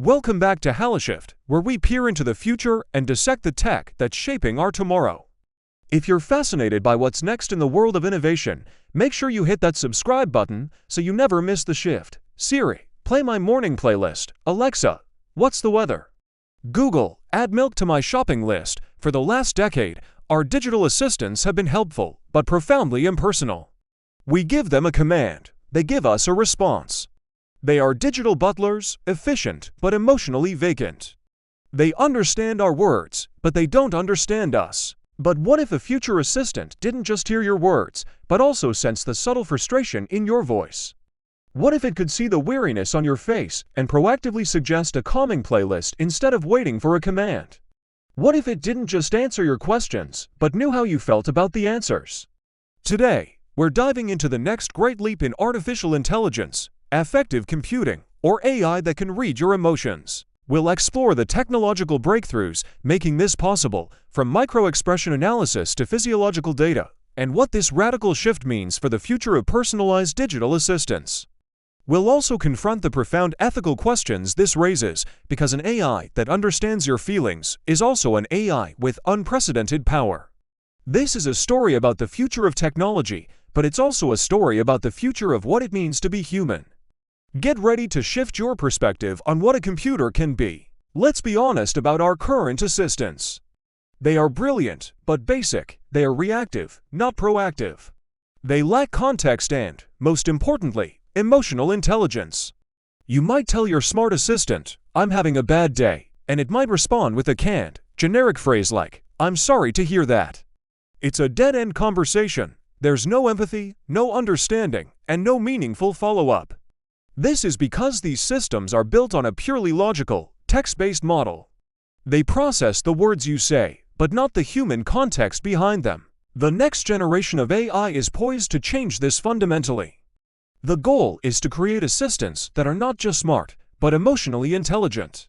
Welcome back to HaloShift, where we peer into the future and dissect the tech that's shaping our tomorrow. If you're fascinated by what's next in the world of innovation, make sure you hit that subscribe button so you never miss the shift. Siri, play my morning playlist. Alexa, what's the weather? Google, add milk to my shopping list. For the last decade, our digital assistants have been helpful, but profoundly impersonal. We give them a command. They give us a response. They are digital butlers, efficient but emotionally vacant. They understand our words, but they don't understand us. But what if a future assistant didn't just hear your words, but also sense the subtle frustration in your voice? What if it could see the weariness on your face and proactively suggest a calming playlist instead of waiting for a command? What if it didn't just answer your questions, but knew how you felt about the answers? Today, we're diving into the next great leap in artificial intelligence, affective computing, or AI that can read your emotions. We'll explore the technological breakthroughs making this possible, from micro-expression analysis to physiological data, and what this radical shift means for the future of personalized digital assistants. We'll also confront the profound ethical questions this raises, because an AI that understands your feelings is also an AI with unprecedented power. This is a story about the future of technology, but it's also a story about the future of what it means to be human. Get ready to shift your perspective on what a computer can be. Let's be honest about our current assistants. They are brilliant, but basic. They are reactive, not proactive. They lack context and, most importantly, emotional intelligence. You might tell your smart assistant, "I'm having a bad day," and it might respond with a canned, generic phrase like, "I'm sorry to hear that." It's a dead-end conversation. There's no empathy, no understanding, and no meaningful follow-up. This is because these systems are built on a purely logical, text-based model. They process the words you say, but not the human context behind them. The next generation of AI is poised to change this fundamentally. The goal is to create assistants that are not just smart, but emotionally intelligent.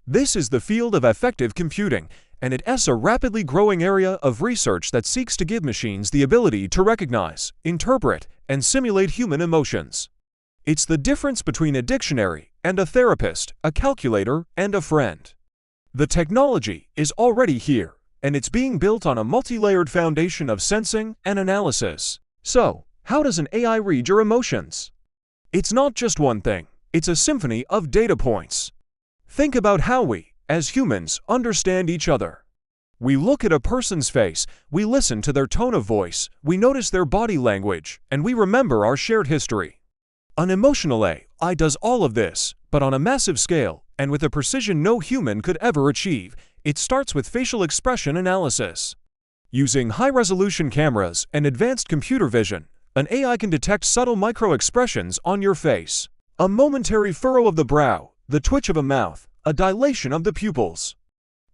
This is the field of affective computing, and it's a rapidly growing area of research that seeks to give machines the ability to recognize, interpret, and simulate human emotions. It's the difference between a dictionary and a therapist, a calculator and a friend. The technology is already here, and it's being built on a multi-layered foundation of sensing and analysis. So, how does an AI read your emotions? It's not just one thing, it's a symphony of data points. Think about how we, as humans, understand each other. We look at a person's face, we listen to their tone of voice, we notice their body language, and we remember our shared history. An emotional AI does all of this, but on a massive scale, and with a precision no human could ever achieve. It starts with facial expression analysis. Using high-resolution cameras and advanced computer vision, an AI can detect subtle micro-expressions on your face. A momentary furrow of the brow, the twitch of a mouth, a dilation of the pupils.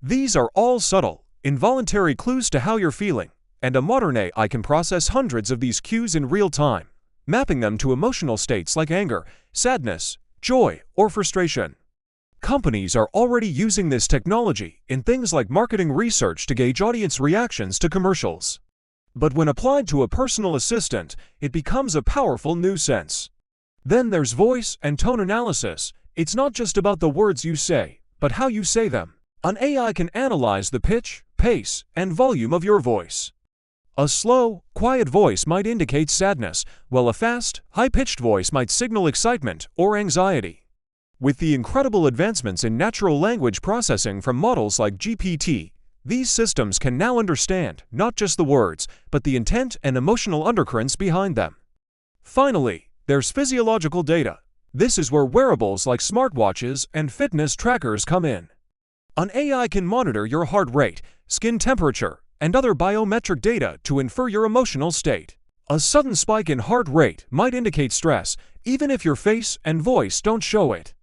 These are all subtle, involuntary clues to how you're feeling, and a modern AI can process hundreds of these cues in real time, mapping them to emotional states like anger, sadness, joy, or frustration. Companies are already using this technology in things like marketing research to gauge audience reactions to commercials. But when applied to a personal assistant, it becomes a powerful new sense. Then there's voice and tone analysis. It's not just about the words you say, but how you say them. An AI can analyze the pitch, pace, and volume of your voice. A slow, quiet voice might indicate sadness, while a fast, high-pitched voice might signal excitement or anxiety. With the incredible advancements in natural language processing from models like GPT, these systems can now understand not just the words, but the intent and emotional undercurrents behind them. Finally, there's physiological data. This is where wearables like smartwatches and fitness trackers come in. An AI can monitor your heart rate, skin temperature, and other biometric data to infer your emotional state. A sudden spike in heart rate might indicate stress, even if your face and voice don't show it.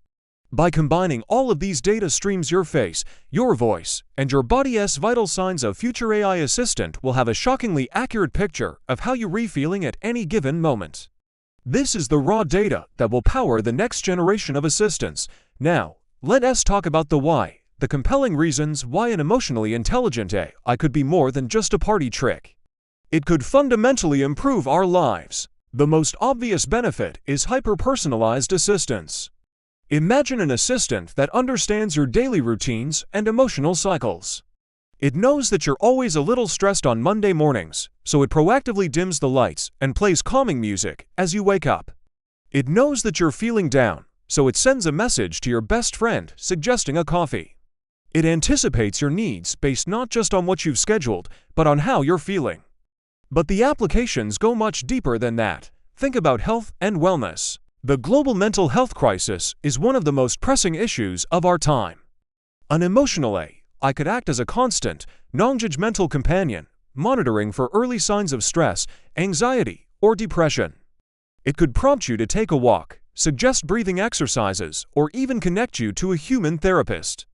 By combining all of these data streams, your face, your voice, and your body's vital signs, a future AI assistant will have a shockingly accurate picture of how you're feeling at any given moment. This is the raw data that will power the next generation of assistants. Now, let us talk about the why. The compelling reasons why an emotionally intelligent AI could be more than just a party trick. It could fundamentally improve our lives. The most obvious benefit is hyper-personalized assistance. Imagine an assistant that understands your daily routines and emotional cycles. It knows that you're always a little stressed on Monday mornings, so it proactively dims the lights and plays calming music as you wake up. It knows that you're feeling down, so it sends a message to your best friend suggesting a coffee. It anticipates your needs based not just on what you've scheduled, but on how you're feeling. But the applications go much deeper than that. Think about health and wellness. The global mental health crisis is one of the most pressing issues of our time. An emotional AI could act as a constant, non-judgmental companion, monitoring for early signs of stress, anxiety, or depression. It could prompt you to take a walk, suggest breathing exercises, or even connect you to a human therapist.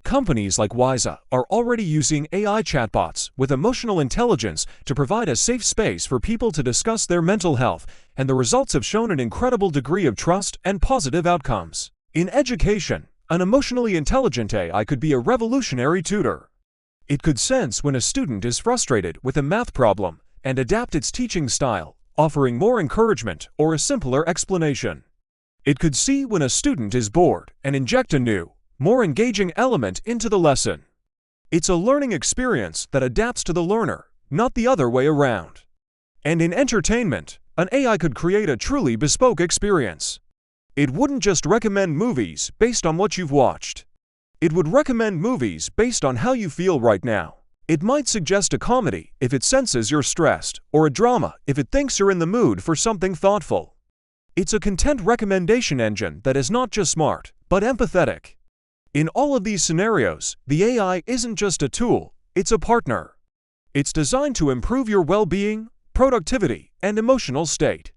Companies like Wiza are already using AI chatbots with emotional intelligence to provide a safe space for people to discuss their mental health, and the results have shown an incredible degree of trust and positive outcomes. In education, an emotionally intelligent AI could be a revolutionary tutor. It could sense when a student is frustrated with a math problem and adapt its teaching style, offering more encouragement or a simpler explanation. It could see when a student is bored and inject a new, more engaging element into the lesson. It's a learning experience that adapts to the learner, not the other way around. And in entertainment, an AI could create a truly bespoke experience. It wouldn't just recommend movies based on what you've watched. It would recommend movies based on how you feel right now. It might suggest a comedy if it senses you're stressed, or a drama if it thinks you're in the mood for something thoughtful. It's a content recommendation engine that is not just smart, but empathetic. In all of these scenarios, the AI isn't just a tool, it's a partner. It's designed to improve your well-being, productivity, and emotional state.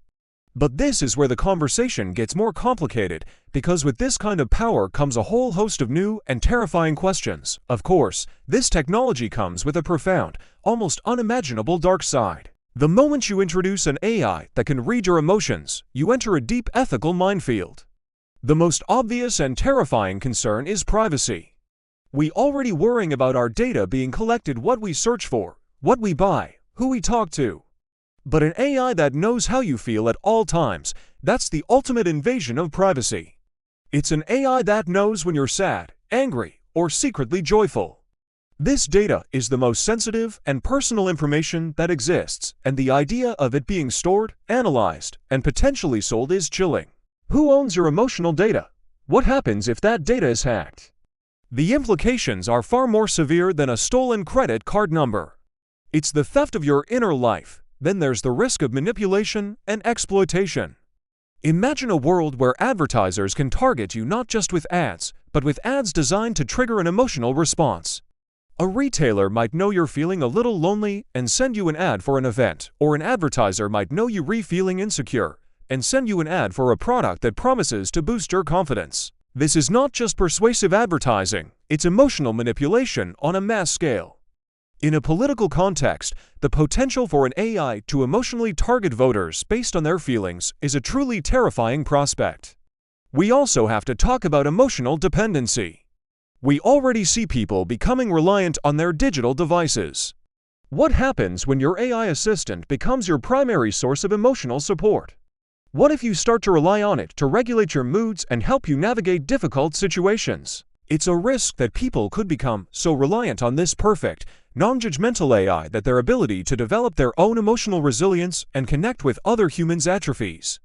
But this is where the conversation gets more complicated, because with this kind of power comes a whole host of new and terrifying questions. Of course, this technology comes with a profound, almost unimaginable dark side. The moment you introduce an AI that can read your emotions, you enter a deep ethical minefield. The most obvious and terrifying concern is privacy. We already worrying about our data being collected, what we search for, what we buy, who we talk to. But an AI that knows how you feel at all times, that's the ultimate invasion of privacy. It's an AI that knows when you're sad, angry, or secretly joyful. This data is the most sensitive and personal information that exists, and the idea of it being stored, analyzed, and potentially sold is chilling. Who owns your emotional data? What happens if that data is hacked? The implications are far more severe than a stolen credit card number. It's the theft of your inner life. Then there's the risk of manipulation and exploitation. Imagine a world where advertisers can target you not just with ads, but with ads designed to trigger an emotional response. A retailer might know you're feeling a little lonely and send you an ad for an event, or an advertiser might know you're feeling insecure and send you an ad for a product that promises to boost your confidence. This is not just persuasive advertising, it's emotional manipulation on a mass scale. In a political context, the potential for an AI to emotionally target voters based on their feelings is a truly terrifying prospect. We also have to talk about emotional dependency. We already see people becoming reliant on their digital devices. What happens when your AI assistant becomes your primary source of emotional support? What if you start to rely on it to regulate your moods and help you navigate difficult situations? It's a risk that people could become so reliant on this perfect, non-judgmental AI that their ability to develop their own emotional resilience and connect with other humans atrophies.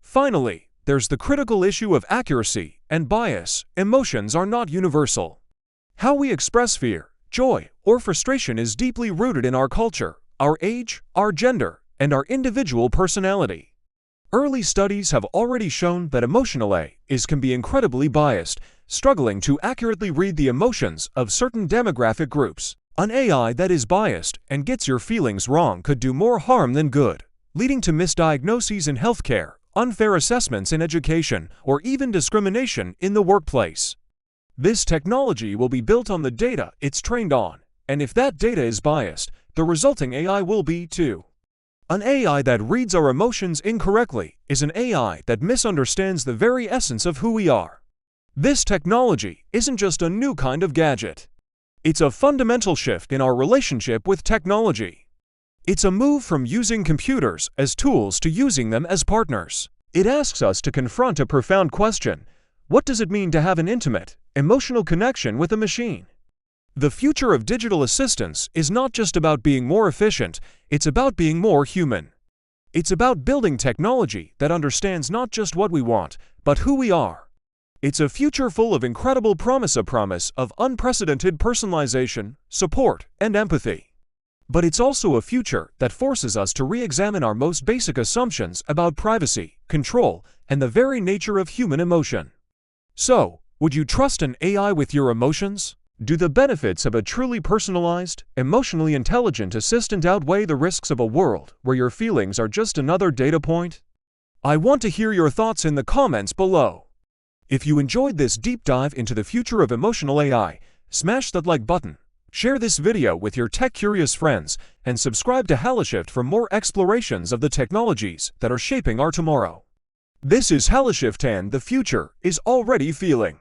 Finally, there's the critical issue of accuracy and bias. Emotions are not universal. How we express fear, joy, or frustration is deeply rooted in our culture, our age, our gender, and our individual personality. Early studies have already shown that emotional AIs can be incredibly biased, struggling to accurately read the emotions of certain demographic groups. An AI that is biased and gets your feelings wrong could do more harm than good, leading to misdiagnoses in healthcare, unfair assessments in education, or even discrimination in the workplace. This technology will be built on the data it's trained on, and if that data is biased, the resulting AI will be too. An AI that reads our emotions incorrectly is an AI that misunderstands the very essence of who we are. This technology isn't just a new kind of gadget. It's a fundamental shift in our relationship with technology. It's a move from using computers as tools to using them as partners. It asks us to confront a profound question: What does it mean to have an intimate, emotional connection with a machine? The future of digital assistants is not just about being more efficient, it's about being more human. It's about building technology that understands not just what we want, but who we are. It's a future full of incredible promise of unprecedented personalization, support, and empathy. But it's also a future that forces us to re-examine our most basic assumptions about privacy, control, and the very nature of human emotion. So, would you trust an AI with your emotions? Do the benefits of a truly personalized, emotionally intelligent assistant outweigh the risks of a world where your feelings are just another data point? I want to hear your thoughts in the comments below. If you enjoyed this deep dive into the future of emotional AI, smash that like button, share this video with your tech-curious friends, and subscribe to HaloShift for more explorations of the technologies that are shaping our tomorrow. This is HaloShift, and the future is already feeling.